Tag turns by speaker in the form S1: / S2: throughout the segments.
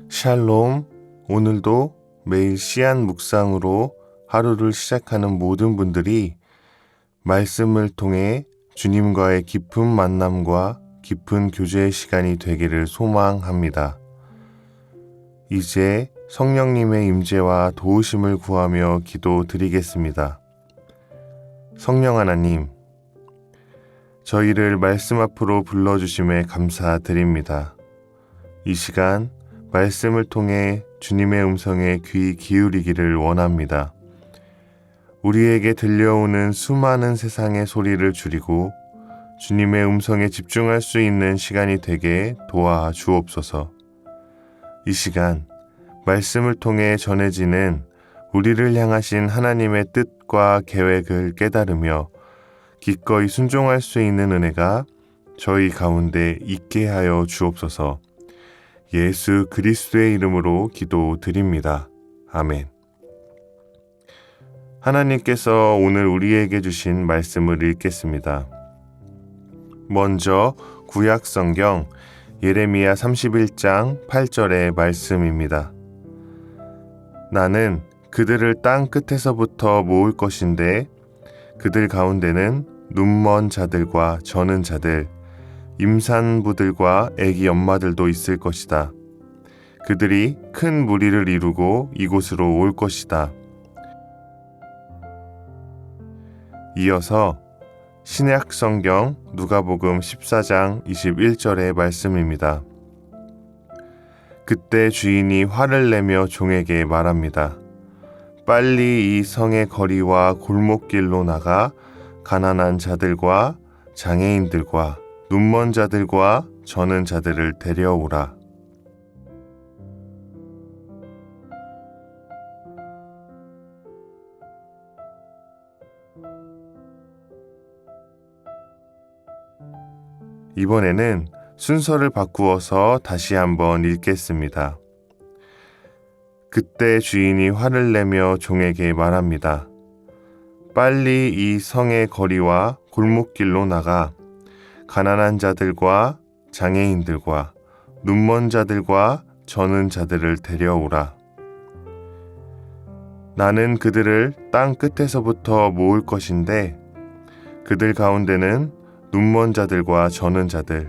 S1: 샬롬, 오늘도 매일 씨앗 묵상으로 하루를 시작하는 모든 분들이 말씀을 통해 주님과의 깊은 만남과 깊은 교제의 시간이 되기를 소망합니다. 이제 성령님의 임재와 도우심을 구하며 기도드리겠습니다. 성령 하나님, 저희를 말씀 앞으로 불러주심에 감사드립니다. 이 시간 말씀을 통해 주님의 음성에 귀 기울이기를 원합니다. 우리에게 들려오는 수많은 세상의 소리를 줄이고 주님의 음성에 집중할 수 있는 시간이 되게 도와 주옵소서. 이 시간 말씀을 통해 전해지는 우리를 향하신 하나님의 뜻과 계획을 깨달으며 기꺼이 순종할 수 있는 은혜가 저희 가운데 있게 하여 주옵소서. 예수 그리스도의 이름으로 기도드립니다. 아멘. 하나님께서 오늘 우리에게 주신 말씀을 읽겠습니다. 먼저 구약 성경 예레미야 31장 8절의 말씀입니다. 나는 그들을 땅 끝에서부터 모을 것인데 그들 가운데는 눈먼 자들과 저는 자들, 임산부들과 애기 엄마들도 있을 것이다. 그들이 큰 무리를 이루고 이곳으로 올 것이다. 이어서 신약 성경 누가복음 14장 21절의 말씀입니다. 그때 주인이 화를 내며 종에게 말합니다. 빨리 이 성의 거리와 골목길로 나가 가난한 자들과 장애인들과 눈먼 자들과 저는 자들을 데려오라. 이번에는 순서를 바꾸어서 다시 한번 읽겠습니다. 그때 주인이 화를 내며 종에게 말합니다. 빨리 이 성의 거리와 골목길로 나가 가난한 자들과 장애인들과 눈먼 자들과 저는 자들을 데려오라. 나는 그들을 땅 끝에서부터 모을 것인데 그들 가운데는 눈먼 자들과 저는 자들,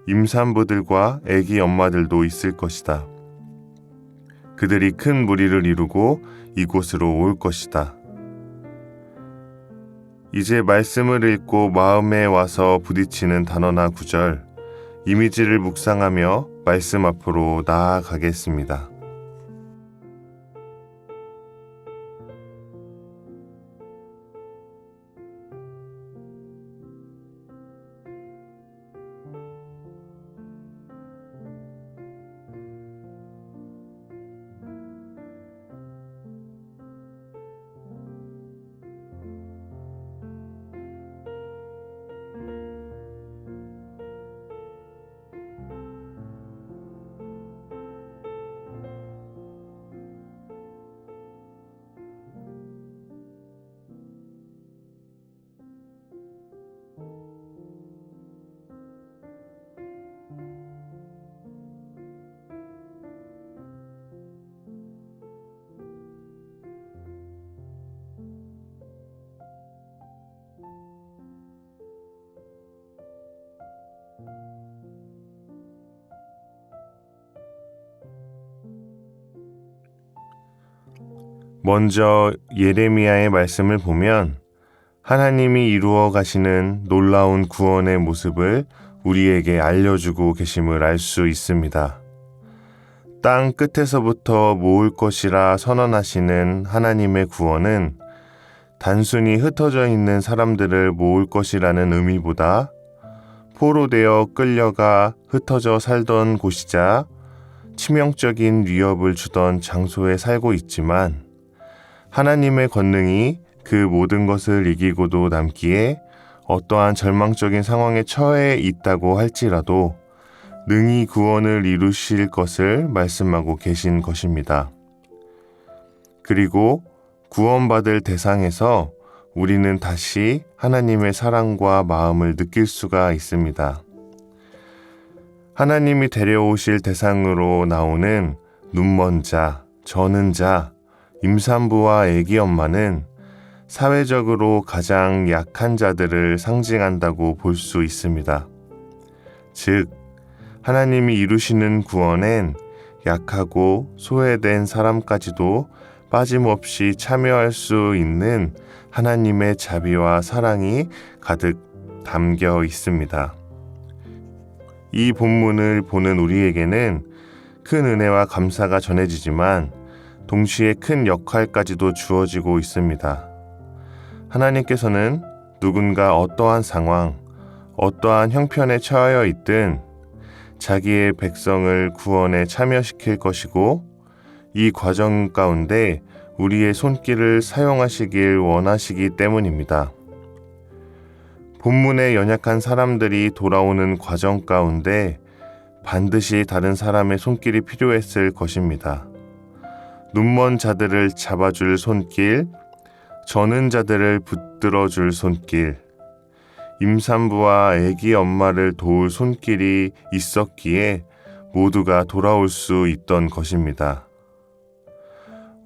S1: 임산부들과 애기 엄마들도 있을 것이다. 그들이 큰 무리를 이루고 이곳으로 올 것이다. 이제 말씀을 읽고 마음에 와서 부딪히는 단어나 구절, 이미지를 묵상하며 말씀 앞으로 나아가겠습니다. 먼저 예레미야의 말씀을 보면 하나님이 이루어 가시는 놀라운 구원의 모습을 우리에게 알려주고 계심을 알 수 있습니다. 땅 끝에서부터 모을 것이라 선언하시는 하나님의 구원은 단순히 흩어져 있는 사람들을 모을 것이라는 의미보다 포로되어 끌려가 흩어져 살던 곳이자 치명적인 위협을 주던 장소에 살고 있지만 하나님의 권능이 그 모든 것을 이기고도 남기에 어떠한 절망적인 상황에 처해 있다고 할지라도 능히 구원을 이루실 것을 말씀하고 계신 것입니다. 그리고 구원받을 대상에서 우리는 다시 하나님의 사랑과 마음을 느낄 수가 있습니다. 하나님이 데려오실 대상으로 나오는 눈먼 자, 저는 자, 임산부와 아기 엄마는 사회적으로 가장 약한 자들을 상징한다고 볼 수 있습니다. 즉, 하나님이 이루시는 구원엔 약하고 소외된 사람까지도 빠짐없이 참여할 수 있는 하나님의 자비와 사랑이 가득 담겨 있습니다. 이 본문을 보는 우리에게는 큰 은혜와 감사가 전해지지만 동시에 큰 역할까지도 주어지고 있습니다. 하나님께서는 누군가 어떠한 상황, 어떠한 형편에 처하여 있든 자기의 백성을 구원에 참여시킬 것이고 이 과정 가운데 우리의 손길을 사용하시길 원하시기 때문입니다. 본문의 연약한 사람들이 돌아오는 과정 가운데 반드시 다른 사람의 손길이 필요했을 것입니다. 눈먼 자들을 잡아줄 손길, 저는 자들을 붙들어줄 손길, 임산부와 아기 엄마를 도울 손길이 있었기에 모두가 돌아올 수 있던 것입니다.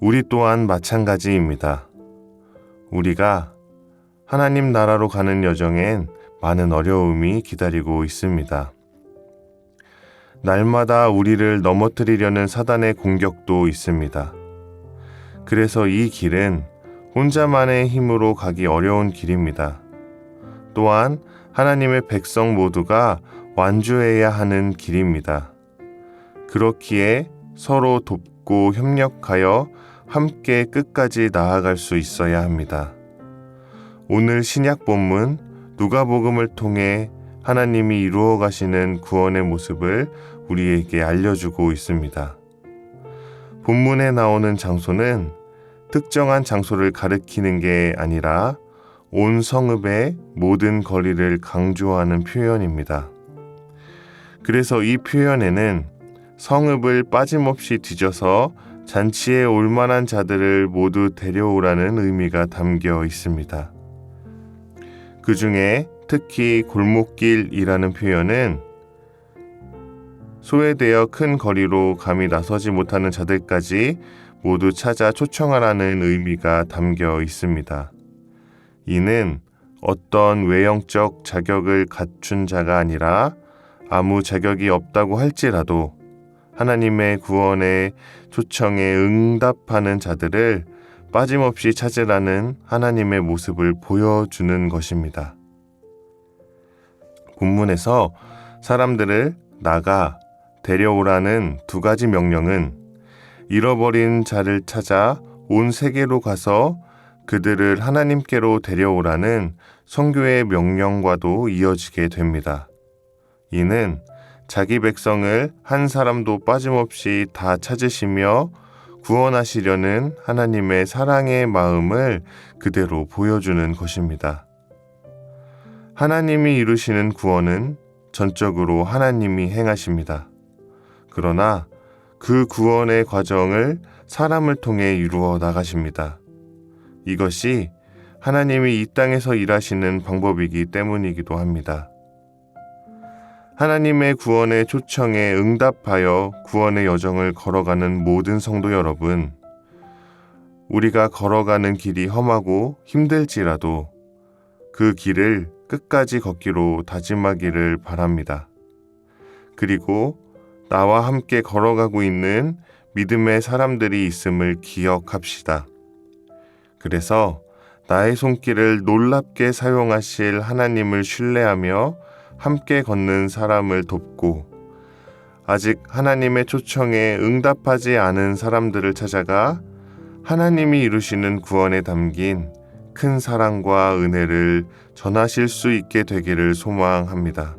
S1: 우리 또한 마찬가지입니다. 우리가 하나님 나라로 가는 여정엔 많은 어려움이 기다리고 있습니다. 날마다 우리를 넘어뜨리려는 사단의 공격도 있습니다. 그래서 이 길은 혼자만의 힘으로 가기 어려운 길입니다. 또한 하나님의 백성 모두가 완주해야 하는 길입니다. 그렇기에 서로 돕고 협력하여 함께 끝까지 나아갈 수 있어야 합니다. 오늘 신약 본문 누가복음을 통해 하나님이 이루어 가시는 구원의 모습을 우리에게 알려주고 있습니다. 본문에 나오는 장소는 특정한 장소를 가리키는 게 아니라 온 성읍의 모든 거리를 강조하는 표현입니다. 그래서 이 표현에는 성읍을 빠짐없이 뒤져서 잔치에 올 만한 자들을 모두 데려오라는 의미가 담겨 있습니다. 그 중에 특히 골목길이라는 표현은 소외되어 큰 거리로 감히 나서지 못하는 자들까지 모두 찾아 초청하라는 의미가 담겨 있습니다. 이는 어떤 외형적 자격을 갖춘 자가 아니라 아무 자격이 없다고 할지라도 하나님의 구원의 초청에 응답하는 자들을 빠짐없이 찾으라는 하나님의 모습을 보여주는 것입니다. 본문에서 사람들을 나가 데려오라는 두 가지 명령은 잃어버린 자를 찾아 온 세계로 가서 그들을 하나님께로 데려오라는 선교의 명령과도 이어지게 됩니다. 이는 자기 백성을 한 사람도 빠짐없이 다 찾으시며 구원하시려는 하나님의 사랑의 마음을 그대로 보여주는 것입니다. 하나님이 이루시는 구원은 전적으로 하나님이 행하십니다. 그러나 그 구원의 과정을 사람을 통해 이루어 나가십니다. 이것이 하나님이 이 땅에서 일하시는 방법이기 때문이기도 합니다. 하나님의 구원의 초청에 응답하여 구원의 여정을 걸어가는 모든 성도 여러분, 우리가 걸어가는 길이 험하고 힘들지라도 그 길을 끝까지 걷기로 다짐하기를 바랍니다. 그리고 나와 함께 걸어가고 있는 믿음의 사람들이 있음을 기억합시다. 그래서 나의 손길을 놀랍게 사용하실 하나님을 신뢰하며 함께 걷는 사람을 돕고 아직 하나님의 초청에 응답하지 않은 사람들을 찾아가 하나님이 이루시는 구원에 담긴 큰 사랑과 은혜를 전하실 수 있게 되기를 소망합니다.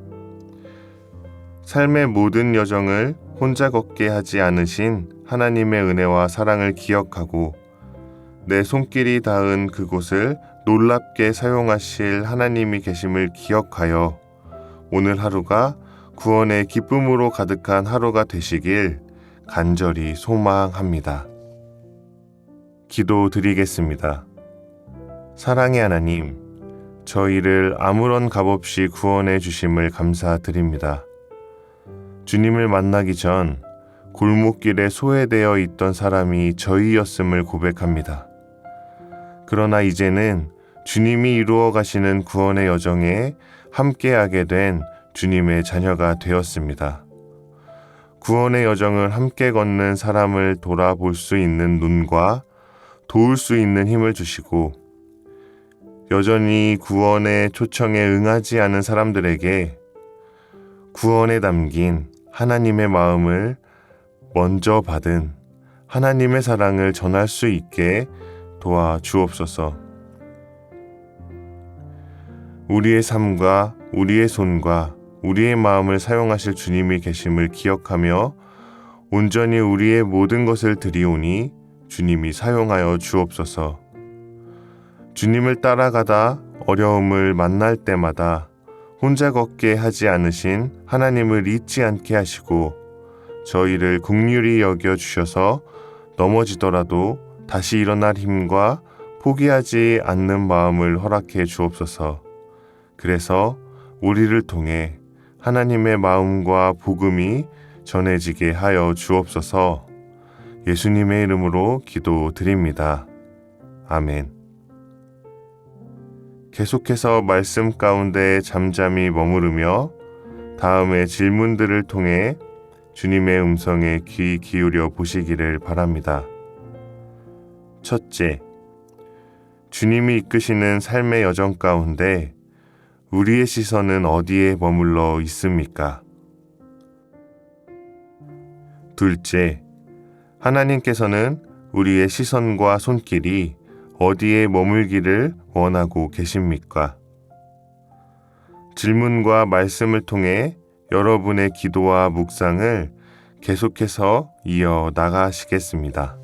S1: 삶의 모든 여정을 혼자 걷게 하지 않으신 하나님의 은혜와 사랑을 기억하고 내 손길이 닿은 그곳을 놀랍게 사용하실 하나님이 계심을 기억하여 오늘 하루가 구원의 기쁨으로 가득한 하루가 되시길 간절히 소망합니다. 기도드리겠습니다. 사랑의 하나님, 저희를 아무런 값없이 구원해 주심을 감사드립니다. 주님을 만나기 전 골목길에 소외되어 있던 사람이 저희였음을 고백합니다. 그러나 이제는 주님이 이루어 가시는 구원의 여정에 함께하게 된 주님의 자녀가 되었습니다. 구원의 여정을 함께 걷는 사람을 돌아볼 수 있는 눈과 도울 수 있는 힘을 주시고, 여전히 구원의 초청에 응하지 않은 사람들에게 구원에 담긴 하나님의 마음을 먼저 받은 하나님의 사랑을 전할 수 있게 도와주옵소서. 우리의 삶과 우리의 손과 우리의 마음을 사용하실 주님이 계심을 기억하며 온전히 우리의 모든 것을 드리오니 주님이 사용하여 주옵소서. 주님을 따라가다 어려움을 만날 때마다 혼자 걷게 하지 않으신 하나님을 잊지 않게 하시고, 저희를 긍휼히 여겨 주셔서 넘어지더라도 다시 일어날 힘과 포기하지 않는 마음을 허락해 주옵소서. 그래서 우리를 통해 하나님의 마음과 복음이 전해지게 하여 주옵소서. 예수님의 이름으로 기도드립니다. 아멘. 계속해서 말씀 가운데 잠잠히 머무르며 다음의 질문들을 통해 주님의 음성에 귀 기울여 보시기를 바랍니다. 첫째, 주님이 이끄시는 삶의 여정 가운데 우리의 시선은 어디에 머물러 있습니까? 둘째, 하나님께서는 우리의 시선과 손길이 어디에 머물기를 원하고 계십니까? 질문과 말씀을 통해 여러분의 기도와 묵상을 계속해서 이어 나가시겠습니다.